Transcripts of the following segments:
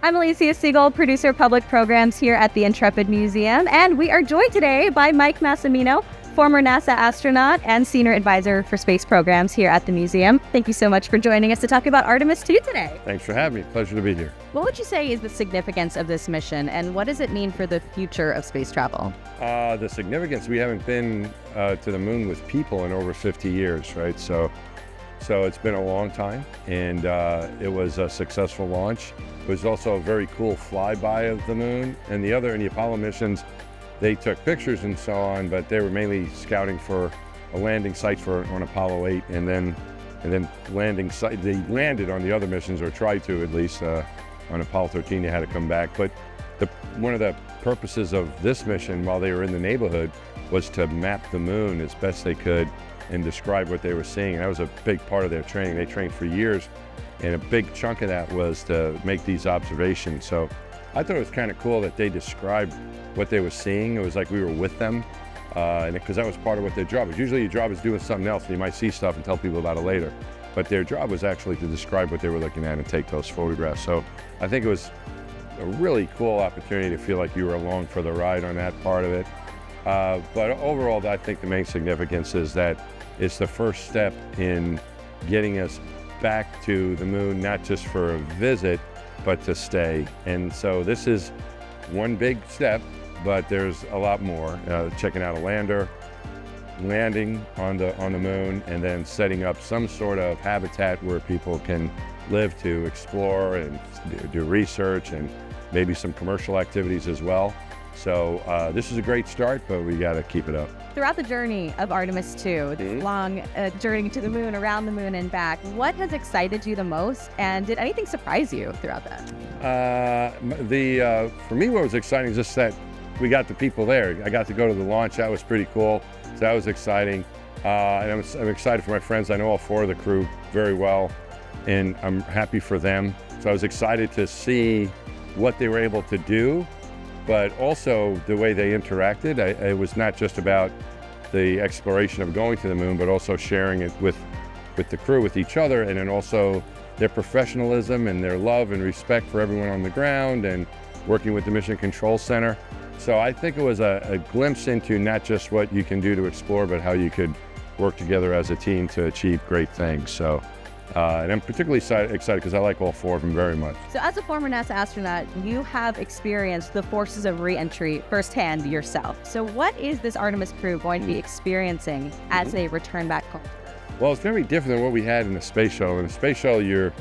I'm Alicia Siegel, producer of public programs here at the Intrepid Museum, and we are joined today by Mike Massimino, former NASA astronaut and senior advisor for space programs here at the museum. Thank you so much for joining us to talk about Artemis 2 today. Thanks for having me. Pleasure to be here. What would you say is the significance of this mission, and what does it mean for the future of space travel? The significance, we haven't been to the moon with people in over 50 years, right? So it's been a long time, and it was a successful launch. It was also a very cool flyby of the moon, and the Apollo missions, they took pictures and so on, but they were mainly scouting for a landing site on Apollo 8, and then landing site. They landed on the other missions, or tried to at least. On Apollo 13, they had to come back. But one of the purposes of this mission, while they were in the neighborhood, was to map the moon as best they could and describe what they were seeing. And that was a big part of their training. They trained for years, and a big chunk of that was to make these observations. So I thought it was kind of cool that they described what they were seeing. It was like we were with them, because that was part of what their job was. Usually your job is doing something else, and you might see stuff and tell people about it later. But their job was actually to describe what they were looking at and take those photographs. So I think it was a really cool opportunity to feel like you were along for the ride on that part of it. But overall, I think the main significance is that it's the first step in getting us back to the moon, not just for a visit, but to stay. And so this is one big step, but there's a lot more. Checking out a lander, landing on the moon, and then setting up some sort of habitat where people can live to explore and do research, and maybe some commercial activities as well. So this is a great start, but we got to keep it up. Throughout the journey of Artemis 2, this long journey to the moon, around the moon and back, what has excited you the most, and did anything surprise you throughout that? For me, what was exciting is just that we got the people there. I got to go to the launch. That was pretty cool. So that was exciting. And I'm excited for my friends. I know all four of the crew very well, and I'm happy for them. So I was excited to see what they were able to do, but also the way they interacted. It was not just about the exploration of going to the moon, but also sharing it with the crew, with each other, and then also their professionalism and their love and respect for everyone on the ground, and working with the Mission Control Center. So I think it was a glimpse into not just what you can do to explore, but how you could work together as a team to achieve great things. So, and I'm particularly excited because I like all four of them very much. So as a former NASA astronaut, you have experienced the forces of re-entry firsthand yourself. So what is this Artemis crew going to be experiencing as they return back home? Well, it's very different than what we had in the space shuttle. In the space shuttle, you're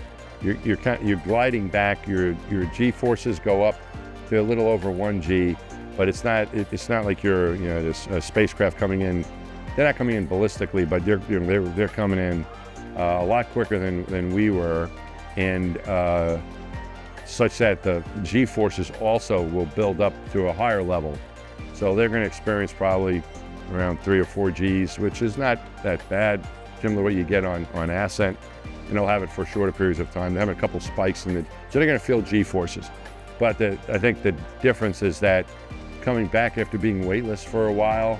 gliding back. Your G forces go up to a little over 1G. But it's not like you're this spacecraft coming in. They're not coming in ballistically, but they're coming in a lot quicker than we were, and such that the G forces also will build up to a higher level. So they're going to experience probably around 3 or 4 Gs, which is not that bad, similar to what you get on Ascent, and they'll have it for shorter periods of time. They have a couple spikes so they're going to feel G forces. But I think the difference is that coming back after being weightless for a while,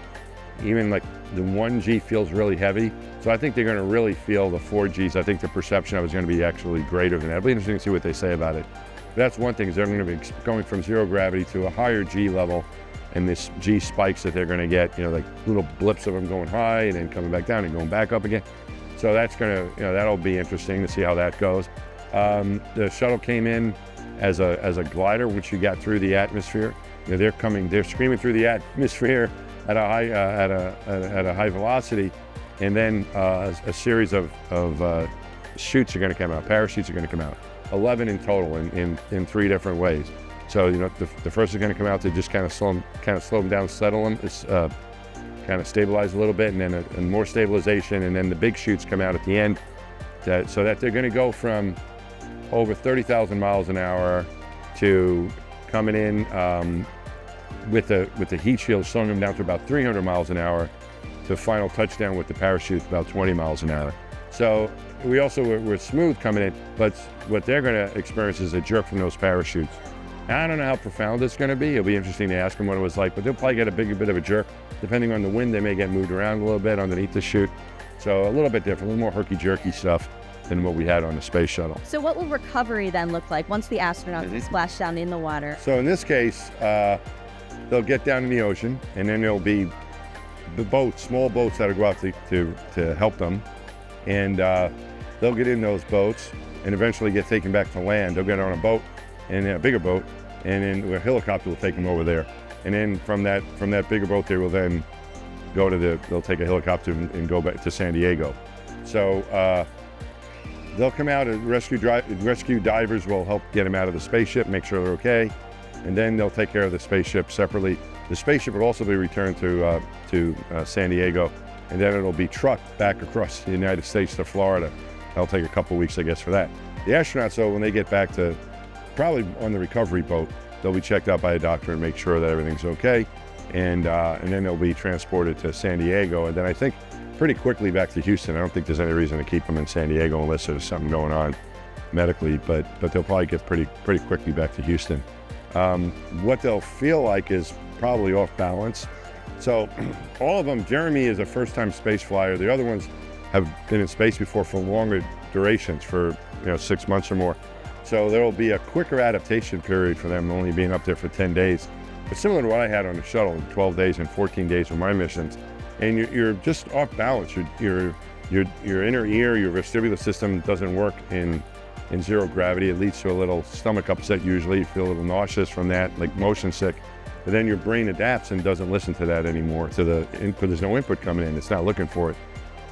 even like the 1G feels really heavy. So I think they're going to really feel the 4Gs. I think the perception of it is going to be actually greater than that. It'll be interesting to see what they say about it. But that's one thing, is they're going to be going from zero gravity to a higher G level, and this G spikes that they're going to get, like little blips of them going high and then coming back down and going back up again. So that's going to, that'll be interesting to see how that goes. The shuttle came in as a glider, which you got through the atmosphere. They're screaming through the atmosphere at a high velocity, and then a series of chutes are going to come out, parachutes are going to come out, 11 in total in 3 different ways. So the first is going to come out to just kind of slow them down, settle them, kind of stabilize a little bit, and then more stabilization, and then the big chutes come out at the end, so that they're going to go from over 30,000 miles an hour to coming in with the heat shield, slowing them down to about 300 miles an hour, to final touchdown with the parachute about 20 miles an hour. So we also were smooth coming in, but what they're going to experience is a jerk from those parachutes. Now, I don't know how profound it's going to be. It'll be interesting to ask them what it was like, but they'll probably get a bit of a jerk. Depending on the wind, they may get moved around a little bit underneath the chute. So a little bit different, a little more herky-jerky stuff. than what we had on the space shuttle. So what will recovery then look like once the astronauts splash down in the water? So in this case, they'll get down in the ocean, and then there'll be the boats, small boats that'll go out to help them, and they'll get in those boats and eventually get taken back to land. They'll get on a boat, and a bigger boat, and then a helicopter will take them over there. And then from that bigger boat, they will then go to they'll take a helicopter and go back to San Diego. So they'll come out, and rescue divers will help get them out of the spaceship, make sure they're okay, and then they'll take care of the spaceship separately. The spaceship will also be returned to San Diego, and then it'll be trucked back across the United States to Florida. That'll take a couple weeks, I guess, for that. The astronauts, though, when they get back to, probably on the recovery boat, they'll be checked out by a doctor and make sure that everything's okay, and then they'll be transported to San Diego, and then I think pretty quickly back to Houston. I don't think there's any reason to keep them in San Diego unless there's something going on medically, but they'll probably get pretty quickly back to Houston. What they'll feel like is probably off balance. So all of them, Jeremy is a first-time space flyer. The other ones have been in space before for longer durations, for 6 months or more. So there will be a quicker adaptation period for them, only being up there for 10 days. But similar to what I had on the shuttle, 12 days and 14 days with my missions. And you're just off balance. Your inner ear, your vestibular system doesn't work in zero gravity. It leads to a little stomach upset usually. You feel a little nauseous from that, like motion sick. But then your brain adapts and doesn't listen to that anymore, to the input. There's no input coming in. It's not looking for it.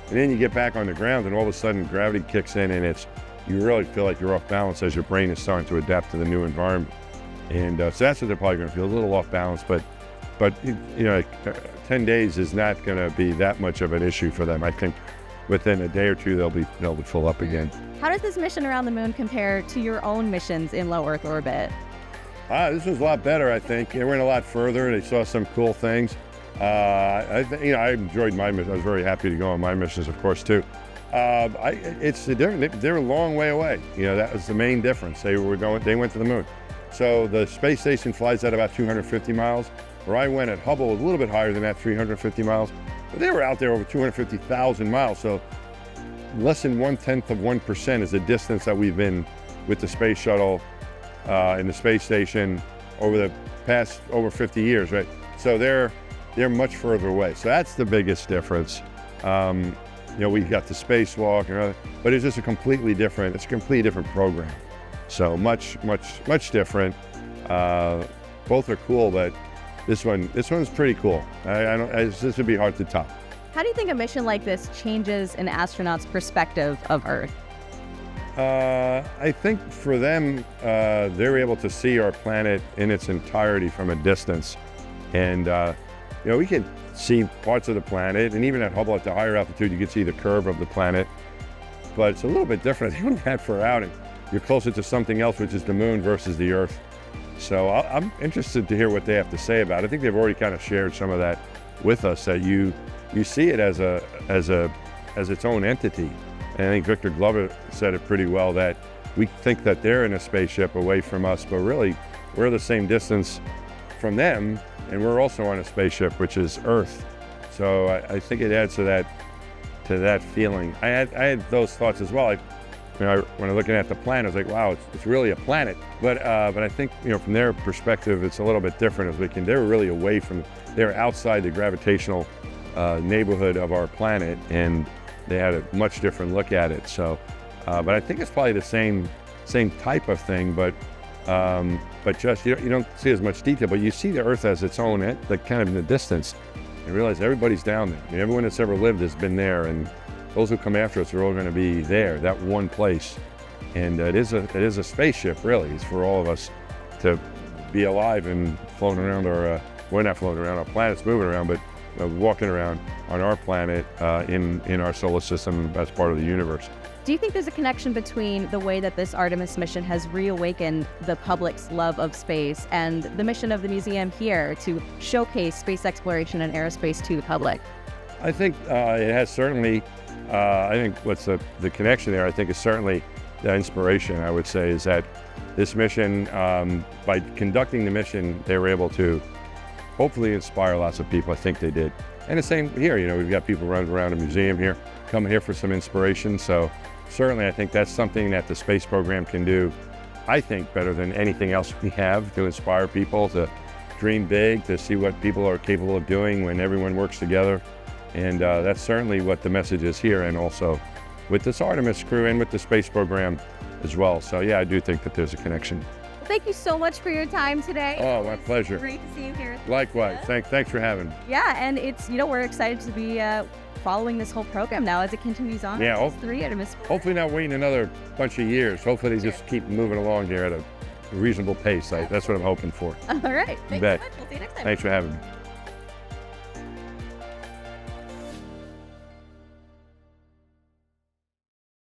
And then you get back on the ground and all of a sudden gravity kicks in, and you really feel like you're off balance as your brain is starting to adapt to the new environment. And so that's what they're probably going to feel, a little off balance, but 10 days is not going to be that much of an issue for them. I think within a day or two, they'll be full up again. How does this mission around the moon compare to your own missions in low Earth orbit? This was a lot better, I think. They went a lot further. They saw some cool things. I enjoyed my mission. I was very happy to go on my missions, of course, too. It's different. They're a long way away. That was the main difference. They went to the moon. So the space station flies at about 250 miles. Where I went at Hubble was a little bit higher than that, 350 miles. But they were out there over 250,000 miles. So less than 0.1% is the distance that we've been with the space shuttle and the space station over the past over 50 years, right? So they're much further away. So that's the biggest difference. We got the spacewalk and other, but it's just a completely different program. So much different. Both are cool, but this one's pretty cool. This would be hard to top. How do you think a mission like this changes an astronaut's perspective of Earth? I think for them, they're able to see our planet in its entirety from a distance. And, we can see parts of the planet, and even at Hubble at the higher altitude, you can see the curve of the planet. But it's a little bit different. I think that for outing, you're closer to something else, which is the moon versus the Earth. So I'm interested to hear what they have to say about it. I think they've already kind of shared some of that with us, that you see it as its own entity. And I think Victor Glover said it pretty well, that we think that they're in a spaceship away from us, but really we're the same distance from them, and we're also on a spaceship, which is Earth. So I think it adds to that feeling. I had those thoughts as well. When I'm looking at the planet, I was like, wow, it's really a planet. But I think from their perspective, it's a little bit different. They're really they're outside the gravitational neighborhood of our planet, and they had a much different look at it. So, but I think it's probably the same type of thing, but just you don't see as much detail. But you see the Earth as its own, like kind of in the distance, and realize everybody's down there. I mean, everyone that's ever lived has been there, and those who come after us are all going to be there, that one place. And it is a spaceship, really. It's for all of us to be alive and floating around we're not floating around, our planet's moving around, but walking around on our planet in our solar system as part of the universe. Do you think there's a connection between the way that this Artemis mission has reawakened the public's love of space and the mission of the museum here to showcase space exploration and aerospace to the public? I think it has certainly. I think what's the connection there, I think, is certainly the inspiration, I would say, is that this mission, by conducting the mission, they were able to hopefully inspire lots of people. I think they did. And the same here, we've got people running around the museum here, coming here for some inspiration. So certainly I think that's something that the space program can do, I think, better than anything else we have, to inspire people to dream big, to see what people are capable of doing when everyone works together. And that's certainly what the message is here, and also with this Artemis crew and with the space program as well. So yeah, I do think that there's a connection. Thank you so much for your time today. Oh, my pleasure. Great to see you here. Likewise. Thanks for having me. Yeah, and it's, we're excited to be following this whole program now as it continues on. Yeah, Three Artemis. Hopefully not waiting another bunch of years. Hopefully they just keep moving along here at a reasonable pace. That's what I'm hoping for. All right. Thanks so bet. much. We'll see you next time. Thanks for having me.